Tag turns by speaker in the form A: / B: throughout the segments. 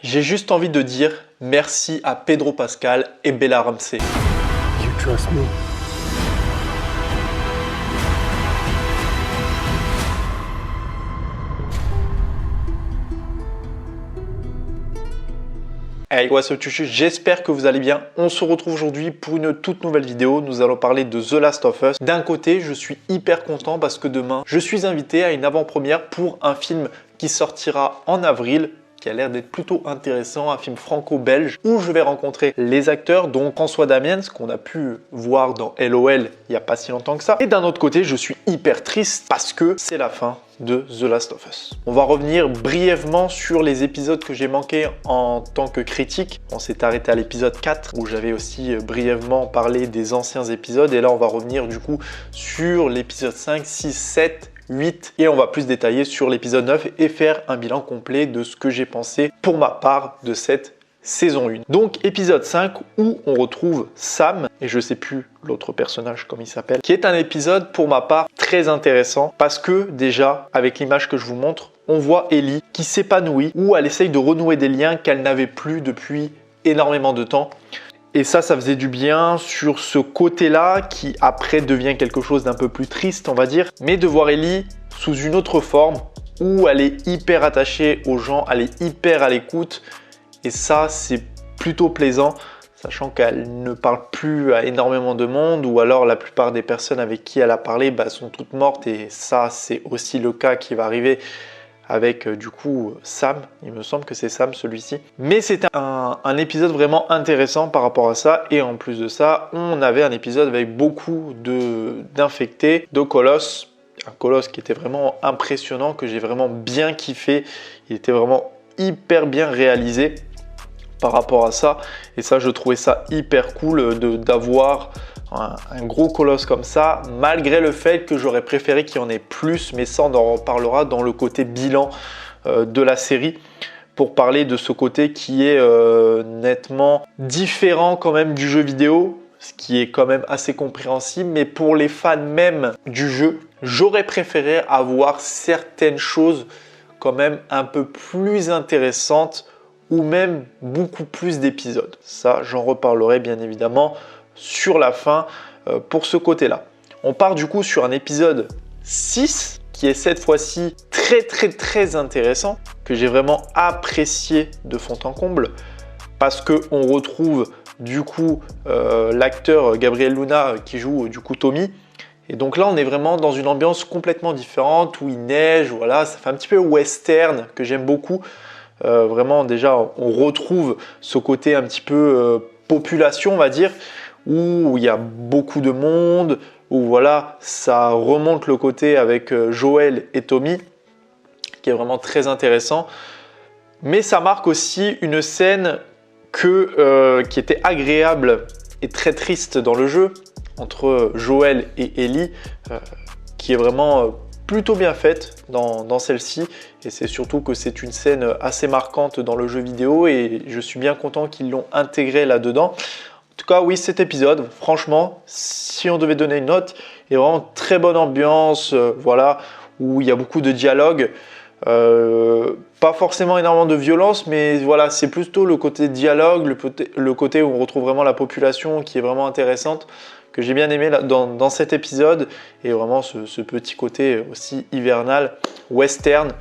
A: J'ai juste envie de dire merci à Pedro Pascal et Bella Ramsey.
B: You trust me?
A: Hey, what's up Chuchu, j'espère que vous allez bien. On se retrouve aujourd'hui pour une toute nouvelle vidéo. Nous allons parler de The Last of Us. D'un côté, je suis hyper content parce que demain, je suis invité à une avant-première pour un film qui sortira en avril, qui a l'air d'être plutôt intéressant, un film franco-belge où je vais rencontrer les acteurs, dont François Damiens, qu'on a pu voir dans LOL il n'y a pas si longtemps que ça. Et d'un autre côté, je suis hyper triste parce que c'est la fin de The Last of Us. On va revenir brièvement sur les épisodes que j'ai manqués en tant que critique. On s'est arrêté à l'épisode 4 où j'avais aussi brièvement parlé des anciens épisodes et là on va revenir du coup sur l'épisode 5, 6, 7, 8 et on va plus détailler sur l'épisode 9 et faire un bilan complet de ce que j'ai pensé pour ma part de cette saison 1. Donc épisode 5 où on retrouve Sam et je sais plus l'autre personnage comme il s'appelle, qui est un épisode pour ma part très intéressant parce que déjà avec l'image que je vous montre, on voit Ellie qui s'épanouit où elle essaye de renouer des liens qu'elle n'avait plus depuis énormément de temps. Et ça faisait du bien sur ce côté-là qui après devient quelque chose d'un peu plus triste, on va dire. Mais de voir Ellie sous une autre forme où elle est hyper attachée aux gens, elle est hyper à l'écoute. Et ça, c'est plutôt plaisant, sachant qu'elle ne parle plus à énormément de monde ou alors la plupart des personnes avec qui elle a parlé sont toutes mortes. Et ça, c'est aussi le cas qui va arriver avec du coup Sam, il me semble que c'est Sam celui-ci. Mais c'était un épisode vraiment intéressant par rapport à ça. Et en plus de ça, on avait un épisode avec beaucoup d'infectés, de colosses. Un colosse qui était vraiment impressionnant, que j'ai vraiment bien kiffé. Il était vraiment hyper bien réalisé par rapport à ça. Et ça, je trouvais ça hyper cool d'avoir un gros colosse comme ça, malgré le fait que j'aurais préféré qu'il y en ait plus, mais ça on en reparlera dans le côté bilan de la série, pour parler de ce côté qui est nettement différent quand même du jeu vidéo, ce qui est quand même assez compréhensible, mais pour les fans même du jeu, j'aurais préféré avoir certaines choses quand même un peu plus intéressantes ou même beaucoup plus d'épisodes. Ça, j'en reparlerai bien évidemment sur la fin pour ce côté-là. On part du coup sur un épisode 6 qui est cette fois-ci très intéressant, que j'ai vraiment apprécié de fond en comble parce qu'on retrouve du coup l'acteur Gabriel Luna qui joue du coup Tommy. Et donc là, on est vraiment dans une ambiance complètement différente où il neige, voilà, ça fait un petit peu western que j'aime beaucoup. Vraiment déjà, on retrouve ce côté un petit peu population, on va dire, où il y a beaucoup de monde, où voilà, ça remonte le côté avec Joel et Tommy, qui est vraiment très intéressant. Mais ça marque aussi une scène qui était agréable et très triste dans le jeu, entre Joel et Ellie, qui est vraiment plutôt bien faite dans celle-ci. Et c'est surtout que c'est une scène assez marquante dans le jeu vidéo et je suis bien content qu'ils l'ont intégré là-dedans. En tout cas, oui, cet épisode, franchement, si on devait donner une note, il y a vraiment très bonne ambiance, voilà, où il y a beaucoup de dialogue. Pas forcément énormément de violence, mais voilà, c'est plutôt le côté dialogue, le côté où on retrouve vraiment la population qui est vraiment intéressante, que j'ai bien aimé dans cet épisode, et vraiment ce petit côté aussi hivernal, western,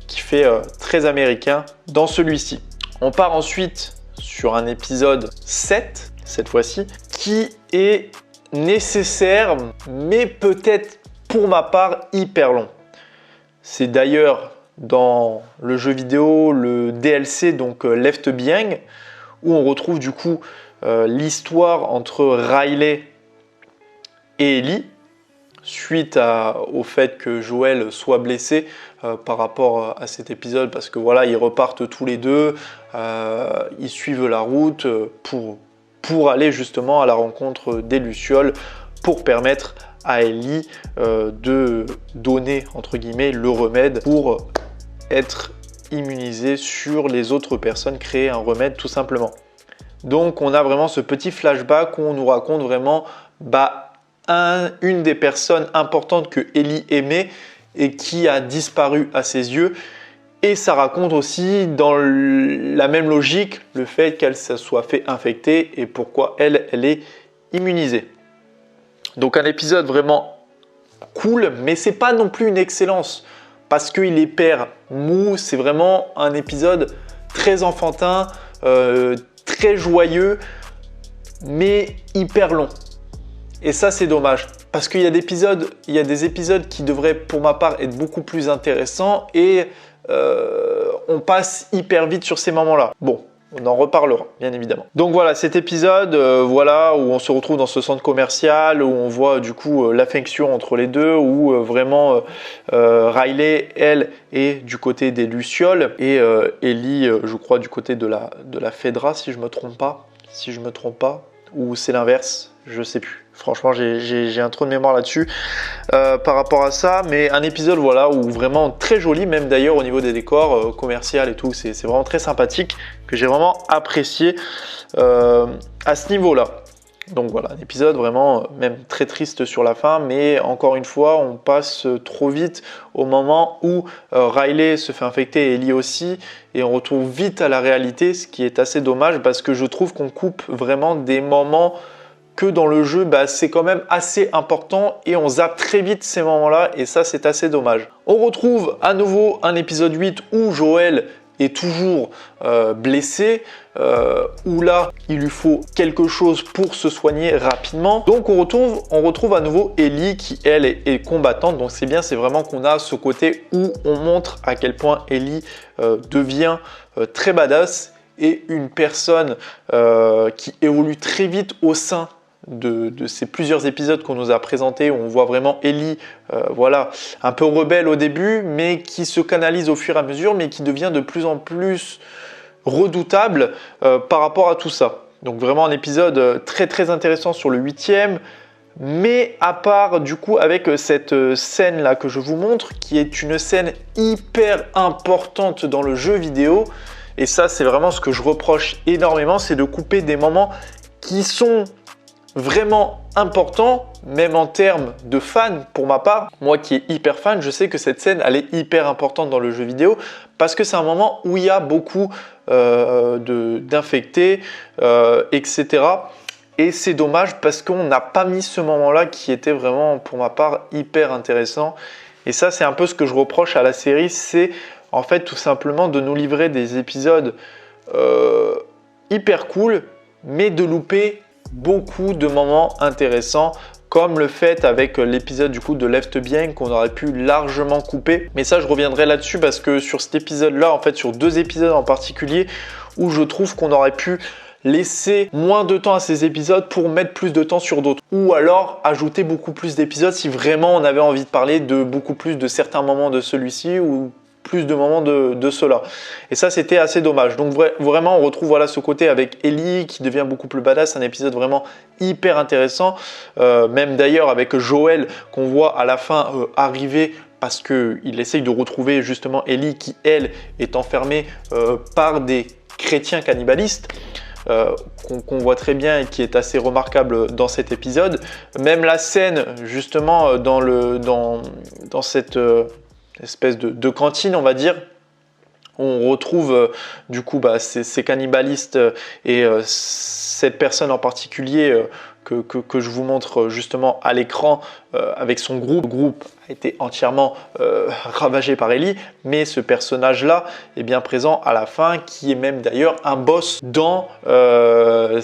A: qui fait très américain dans celui-ci. On part ensuite sur un épisode 7, cette fois-ci, qui est nécessaire, mais peut-être pour ma part hyper long. C'est d'ailleurs dans le jeu vidéo le DLC, donc Left Behind, où on retrouve du coup l'histoire entre Riley et Ellie, suite au fait que Joel soit blessé par rapport à cet épisode, parce que voilà, ils repartent tous les deux, ils suivent la route pour aller justement à la rencontre des Lucioles, pour permettre à Ellie de donner entre guillemets le remède pour être immunisée sur les autres personnes, créer un remède tout simplement. Donc on a vraiment ce petit flashback où on nous raconte vraiment une des personnes importantes que Ellie aimait et qui a disparu à ses yeux Et ça raconte aussi dans la même logique le fait qu'elle se soit fait infecter et pourquoi elle est immunisée. Donc un épisode vraiment cool, mais c'est pas non plus une excellence parce qu'il est hyper mou. C'est vraiment un épisode très enfantin, très joyeux, mais hyper long. Et ça, c'est dommage parce qu'il y a des épisodes qui devraient, pour ma part, être beaucoup plus intéressants et on passe hyper vite sur ces moments-là. Bon, on en reparlera, bien évidemment. Donc voilà, cet épisode, voilà, où on se retrouve dans ce centre commercial, où on voit du coup l'affection entre les deux, où vraiment Riley, elle, est du côté des Lucioles et Ellie, je crois, du côté de la Fedra, si je me trompe pas, ou c'est l'inverse, je sais plus. Franchement, j'ai un trou de mémoire là-dessus par rapport à ça. Mais un épisode, voilà, où vraiment très joli, même d'ailleurs au niveau des décors commercial et tout. C'est vraiment très sympathique, que j'ai vraiment apprécié à ce niveau-là. Donc voilà, un épisode vraiment même très triste sur la fin. Mais encore une fois, on passe trop vite au moment où Riley se fait infecter et Ellie aussi. Et on retrouve vite à la réalité, ce qui est assez dommage parce que je trouve qu'on coupe vraiment des moments que dans le jeu, c'est quand même assez important et on zappe très vite ces moments-là et ça, c'est assez dommage. On retrouve à nouveau un épisode 8 où Joel est toujours blessé, où là, il lui faut quelque chose pour se soigner rapidement. Donc, on retrouve à nouveau Ellie qui, elle, est combattante. Donc, c'est bien, c'est vraiment qu'on a ce côté où on montre à quel point Ellie devient très badass et une personne qui évolue très vite au sein de ces plusieurs épisodes qu'on nous a présentés, où on voit vraiment Ellie, voilà, un peu rebelle au début, mais qui se canalise au fur et à mesure, mais qui devient de plus en plus redoutable par rapport à tout ça. Donc vraiment un épisode très très intéressant sur le 8e, mais à part du coup avec cette scène là que je vous montre, qui est une scène hyper importante dans le jeu vidéo, et ça c'est vraiment ce que je reproche énormément, c'est de couper des moments qui sont vraiment important, même en termes de fan pour ma part. Moi qui est hyper fan, je sais que cette scène, elle est hyper importante dans le jeu vidéo parce que c'est un moment où il y a beaucoup d'infectés, etc. Et c'est dommage parce qu'on n'a pas mis ce moment-là qui était vraiment, pour ma part, hyper intéressant. Et ça, c'est un peu ce que je reproche à la série, c'est en fait tout simplement de nous livrer des épisodes hyper cool, mais de louper beaucoup de moments intéressants, comme le fait avec l'épisode du coup de Left Behind qu'on aurait pu largement couper. Mais ça, je reviendrai là-dessus parce que sur cet épisode-là, en fait, sur 2 épisodes en particulier, où je trouve qu'on aurait pu laisser moins de temps à ces épisodes pour mettre plus de temps sur d'autres. Ou alors ajouter beaucoup plus d'épisodes si vraiment on avait envie de parler de beaucoup plus de certains moments de celui-ci ou plus de moments de cela. Et ça, c'était assez dommage. Donc vraiment, on retrouve voilà, ce côté avec Ellie qui devient beaucoup plus badass. Un épisode vraiment hyper intéressant. Même d'ailleurs avec Joel qu'on voit à la fin arriver parce qu'il essaye de retrouver justement Ellie qui, elle, est enfermée par des chrétiens cannibalistes. Qu'on voit très bien et qui est assez remarquable dans cet épisode. Même la scène justement dans cette espèce de cantine, on va dire, où on retrouve du coup ces cannibalistes et cette personne en particulier que je vous montre justement à l'écran avec son groupe. Le groupe a été entièrement ravagé par Ellie, mais ce personnage-là est bien présent à la fin, qui est même d'ailleurs un boss dans ce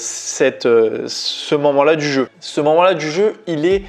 A: moment-là du jeu. Ce moment-là du jeu, il est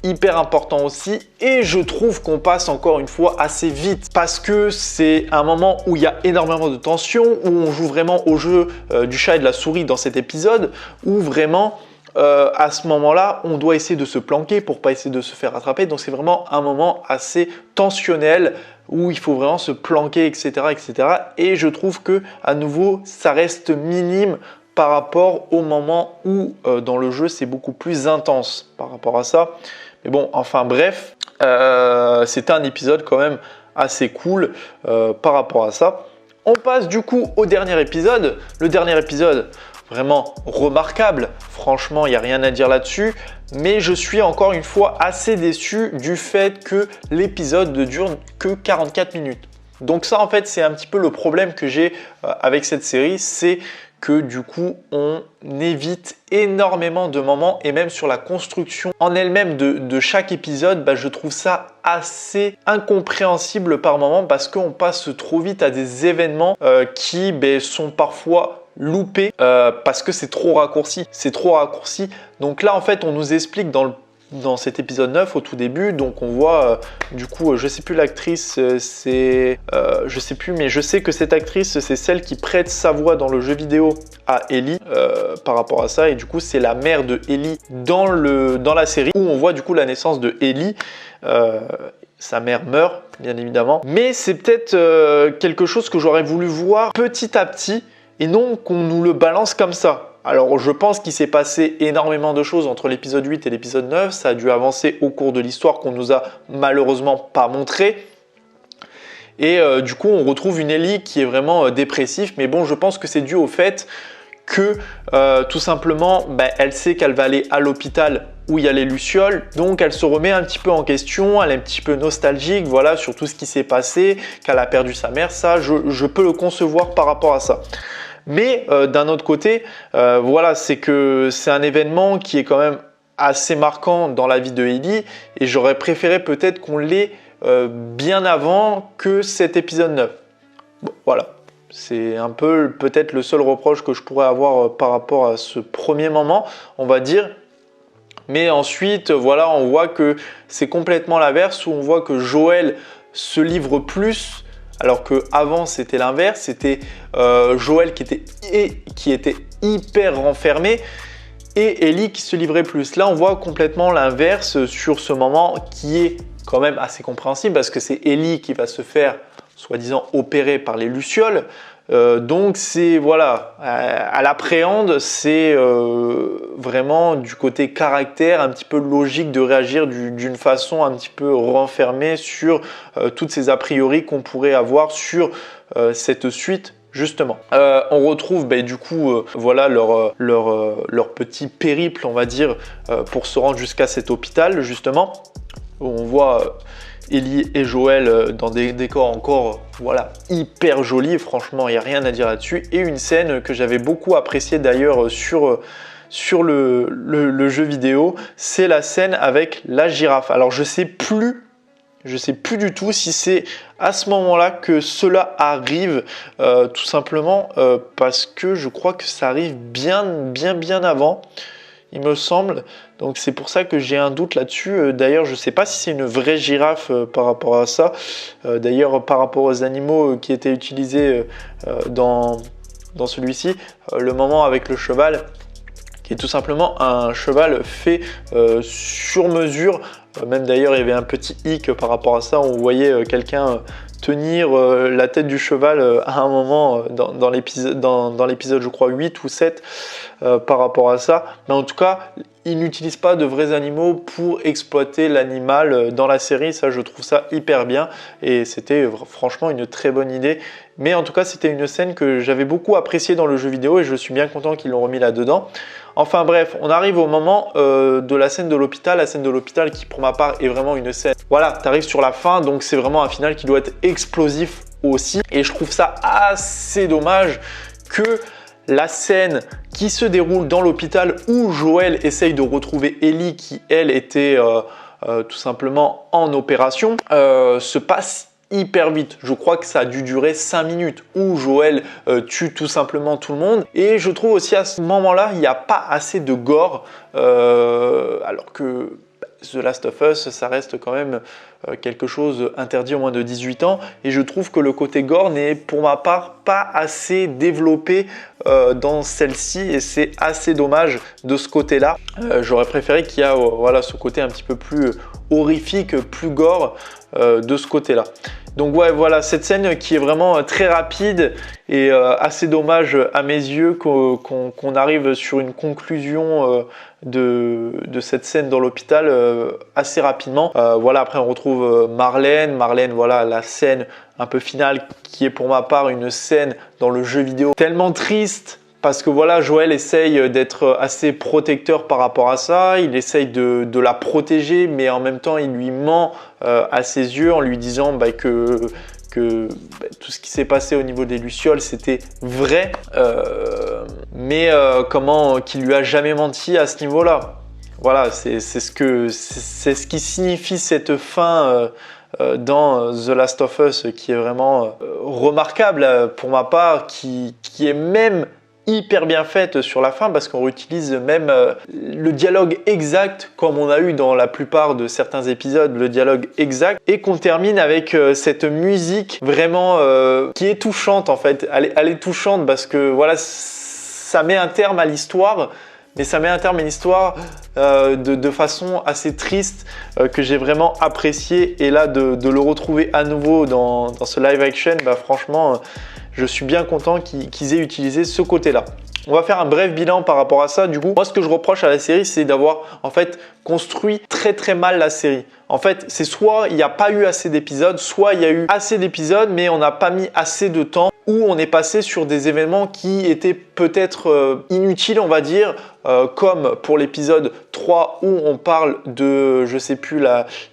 A: hyper important aussi et je trouve qu'on passe encore une fois assez vite parce que c'est un moment où il y a énormément de tension, où on joue vraiment au jeu du chat et de la souris dans cet épisode, où vraiment à ce moment-là on doit essayer de se planquer pour pas essayer de se faire attraper. Donc c'est vraiment un moment assez tensionnel où il faut vraiment se planquer, etc., etc. Et je trouve que à nouveau ça reste minime par rapport au moment où dans le jeu c'est beaucoup plus intense par rapport à ça. Mais bon, enfin bref, c'était un épisode quand même assez cool par rapport à ça. On passe du coup au dernier épisode. Le dernier épisode, vraiment remarquable. Franchement, il n'y a rien à dire là-dessus. Mais je suis encore une fois assez déçu du fait que l'épisode ne dure que 44 minutes. Donc ça en fait c'est un petit peu le problème que j'ai avec cette série, c'est que du coup on évite énormément de moments et même sur la construction en elle-même de chaque épisode, je trouve ça assez incompréhensible par moment parce qu'on passe trop vite à des événements qui sont parfois loupés parce que c'est trop raccourci. C'est trop raccourci. Donc là en fait on nous explique dans cet épisode 9 au tout début, donc on voit du coup je sais plus l'actrice, je sais plus, mais je sais que cette actrice c'est celle qui prête sa voix dans le jeu vidéo à Ellie par rapport à ça, et du coup c'est la mère de Ellie dans la série où on voit du coup la naissance de Ellie. Sa mère meurt bien évidemment, mais c'est peut-être quelque chose que j'aurais voulu voir petit à petit et non qu'on nous le balance comme ça. Alors je pense qu'il s'est passé énormément de choses entre l'épisode 8 et l'épisode 9, ça a dû avancer au cours de l'histoire qu'on nous a malheureusement pas montré. Et du coup on retrouve une Ellie qui est vraiment dépressive, mais bon je pense que c'est dû au fait que tout simplement elle sait qu'elle va aller à l'hôpital où il y a les lucioles, donc elle se remet un petit peu en question, elle est un petit peu nostalgique voilà, sur tout ce qui s'est passé, qu'elle a perdu sa mère, ça je peux le concevoir par rapport à ça. Mais d'un autre côté, voilà, c'est que c'est un événement qui est quand même assez marquant dans la vie de Ellie et j'aurais préféré peut-être qu'on l'ait bien avant que cet épisode 9. Bon, voilà, c'est un peu peut-être le seul reproche que je pourrais avoir par rapport à ce premier moment, on va dire. Mais ensuite, voilà, on voit que c'est complètement l'inverse, où on voit que Joël se livre plus. Alors qu'avant c'était l'inverse, c'était Joël qui était hyper renfermé et Ellie qui se livrait plus. Là on voit complètement l'inverse sur ce moment qui est quand même assez compréhensible parce que c'est Ellie qui va se faire soi-disant opérer par les lucioles. Donc c'est voilà, elle appréhende, c'est vraiment du côté caractère, un petit peu logique de réagir d'une façon un petit peu renfermée sur toutes ces a priori qu'on pourrait avoir sur cette suite justement. On retrouve du coup voilà leur petit périple on va dire pour se rendre jusqu'à cet hôpital justement où on voit Ellie et Joël dans des décors encore voilà, hyper jolis, franchement il n'y a rien à dire là-dessus, et une scène que j'avais beaucoup appréciée d'ailleurs sur le jeu vidéo, c'est la scène avec la girafe. Alors je sais plus du tout si c'est à ce moment-là que cela arrive, tout simplement parce que je crois que ça arrive bien avant, il me semble. Donc c'est pour ça que j'ai un doute là-dessus. D'ailleurs, je ne sais pas si c'est une vraie girafe par rapport à ça. D'ailleurs, par rapport aux animaux qui étaient utilisés dans celui-ci, le moment avec le cheval, qui est tout simplement un cheval fait sur mesure. Même d'ailleurs, il y avait un petit hic par rapport à ça. On voyait quelqu'un tenir la tête du cheval à un moment dans l'épisode, je crois, 8 ou 7 par rapport à ça. Mais en tout cas, ils n'utilisent pas de vrais animaux pour exploiter l'animal dans la série. Ça, je trouve ça hyper bien. Et c'était franchement une très bonne idée. Mais en tout cas, c'était une scène que j'avais beaucoup appréciée dans le jeu vidéo et je suis bien content qu'ils l'ont remis là-dedans. Enfin bref, on arrive au moment de la scène de l'hôpital. La scène de l'hôpital qui, pour ma part, est vraiment une scène. Voilà, tu arrives sur la fin, donc c'est vraiment un final qui doit être explosif aussi. Et je trouve ça assez dommage que la scène qui se déroule dans l'hôpital où Joël essaye de retrouver Ellie qui, elle, était tout simplement en opération, se passe hyper vite. Je crois que ça a dû durer 5 minutes où Joël tue tout simplement tout le monde. Et je trouve aussi à ce moment-là, il n'y a pas assez de gore, alors que The Last of Us, ça reste quand même quelque chose interdit aux moins de 18 ans. Et je trouve que le côté gore n'est pour ma part pas assez développé dans celle-ci. Et c'est assez dommage de ce côté-là. J'aurais préféré qu'il y ait voilà, ce côté un petit peu plus horrifique, plus gore de ce côté-là. Donc ouais, voilà, cette scène qui est vraiment très rapide et assez dommage à mes yeux qu'on arrive sur une conclusion de cette scène dans l'hôpital assez rapidement. Voilà, après on retrouve Marlène, voilà la scène un peu finale qui est pour ma part une scène dans le jeu vidéo tellement triste. Parce que voilà, Joël essaye d'être assez protecteur par rapport à ça, il essaye de la protéger, mais en même temps il lui ment à ses yeux en lui disant que que tout ce qui s'est passé au niveau des Lucioles, c'était vrai, mais qu'il lui a jamais menti à ce niveau-là. Voilà, c'est ce qui signifie cette fin dans The Last of Us qui est vraiment remarquable pour ma part, qui est même hyper bien faite sur la fin parce qu'on utilise même le dialogue exact comme on a eu dans la plupart de certains épisodes, le dialogue exact, et qu'on termine avec cette musique vraiment qui est touchante en fait. Elle est touchante parce que voilà, ça met un terme à l'histoire. Mais ça met un terme à une histoire de façon assez triste que j'ai vraiment apprécié. Et là, de le retrouver à nouveau dans ce live action, franchement, je suis bien content qu'ils aient utilisé ce côté-là. On va faire un bref bilan par rapport à ça. Du coup, moi, ce que je reproche à la série, c'est d'avoir en fait construit très mal la série. En fait, c'est soit il n'y a pas eu assez d'épisodes, soit il y a eu assez d'épisodes, mais on n'a pas mis assez de temps, où on est passé sur des événements qui étaient peut-être inutiles, on va dire, comme pour l'épisode 3 où on parle de, je sais plus,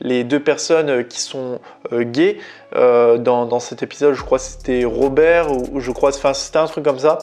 A: les deux personnes qui sont gays. Dans cet épisode, je crois que c'était Robert, ou je crois, enfin c'était un truc comme ça.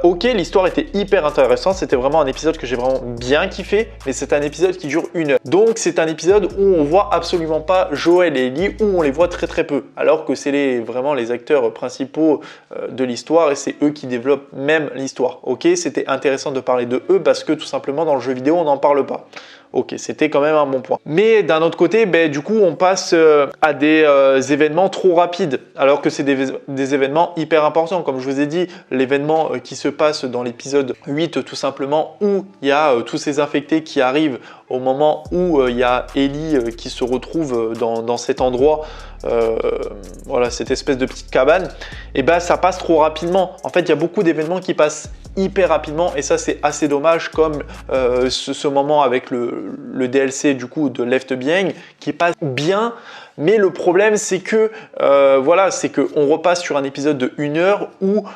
A: Ok, l'histoire était hyper intéressante, c'était vraiment un épisode que j'ai vraiment bien kiffé, mais c'est un épisode qui dure 1 heure. Donc c'est un épisode où on voit absolument pas Joel et Ellie, où on les voit très peu, alors que c'est vraiment les acteurs principaux de l'histoire et c'est eux qui développent même l'histoire. Ok, c'était intéressant de parler de eux parce que tout simplement dans le jeu vidéo on n'en parle pas. Ok, c'était quand même un bon point. Mais d'un autre côté, du coup, on passe à des événements trop rapides, alors que c'est des événements hyper importants. Comme je vous ai dit, l'événement qui se passe dans l'épisode 8, tout simplement, où il y a tous ces infectés qui arrivent au moment où il y a Ellie qui se retrouve dans cet endroit, voilà, cette espèce de petite cabane, et ça passe trop rapidement. En fait, il y a beaucoup d'événements qui passent hyper rapidement et ça c'est assez dommage, comme ce moment avec le DLC du coup de Left Behind qui passe bien, mais le problème c'est que voilà, c'est qu'on repasse sur un épisode de 1 heure où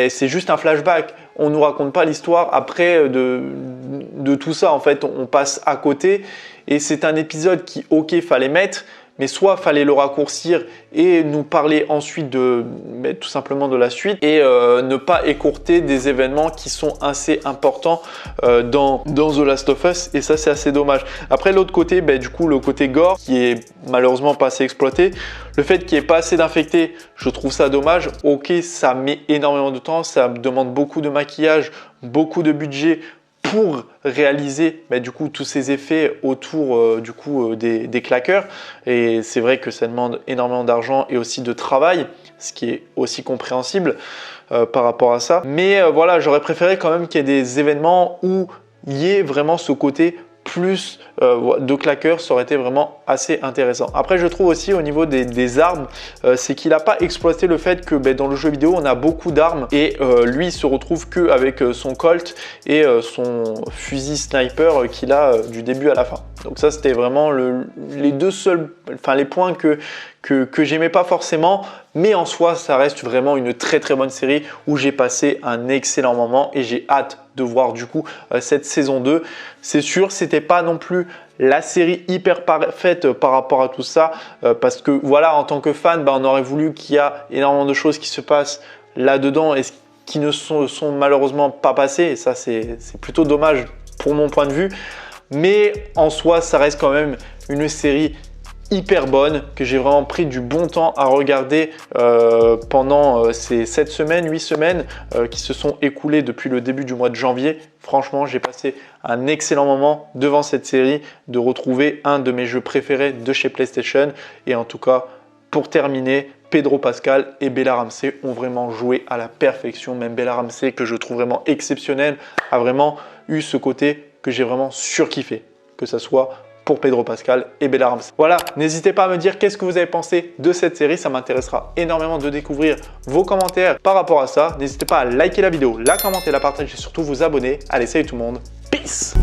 A: c'est juste un flashback. On nous raconte pas l'histoire après de tout ça, en fait on passe à côté et c'est un épisode qui ok fallait mettre, mais soit fallait le raccourcir et nous parler ensuite tout simplement de la suite et ne pas écourter des événements qui sont assez importants dans The Last of Us, et ça c'est assez dommage. Après l'autre côté, du coup le côté gore qui est malheureusement pas assez exploité, le fait qu'il n'y ait pas assez d'infectés, je trouve ça dommage. Ok, ça met énormément de temps, ça demande beaucoup de maquillage, beaucoup de budget pour réaliser du coup tous ces effets autour du coup des claqueurs, et c'est vrai que ça demande énormément d'argent et aussi de travail, ce qui est aussi compréhensible par rapport à ça. Mais voilà, j'aurais préféré quand même qu'il y ait des événements où il y ait vraiment ce côté plus de claqueurs, ça aurait été vraiment assez intéressant. Après, je trouve aussi au niveau des armes, c'est qu'il n'a pas exploité le fait que dans le jeu vidéo, on a beaucoup d'armes et lui, il se retrouve qu'avec son Colt et son fusil sniper qu'il a du début à la fin. Donc ça, c'était vraiment les deux seuls, les points que j'aimais pas forcément, mais en soi, ça reste vraiment une très bonne série où j'ai passé un excellent moment et j'ai hâte de voir du coup cette saison 2. C'est sûr, c'était pas non plus la série hyper parfaite par rapport à tout ça, parce que voilà, en tant que fan, on aurait voulu qu'il y a énormément de choses qui se passent là-dedans et qui ne sont malheureusement pas passées, et ça c'est plutôt dommage pour mon point de vue. Mais en soi, ça reste quand même une série hyper bonne que j'ai vraiment pris du bon temps à regarder pendant ces 7 semaines, 8 semaines qui se sont écoulées depuis le début du mois de janvier. Franchement, j'ai passé un excellent moment devant cette série, de retrouver un de mes jeux préférés de chez PlayStation. Et en tout cas, pour terminer, Pedro Pascal et Bella Ramsey ont vraiment joué à la perfection. Même Bella Ramsey, que je trouve vraiment exceptionnelle, a vraiment eu ce côté que j'ai vraiment surkiffé, que ça soit pour Pedro Pascal et Bella Ramsey. Voilà, n'hésitez pas à me dire qu'est-ce que vous avez pensé de cette série, ça m'intéressera énormément de découvrir vos commentaires par rapport à ça. N'hésitez pas à liker la vidéo, la commenter, la partager et surtout vous abonner. Allez, salut tout le monde, peace!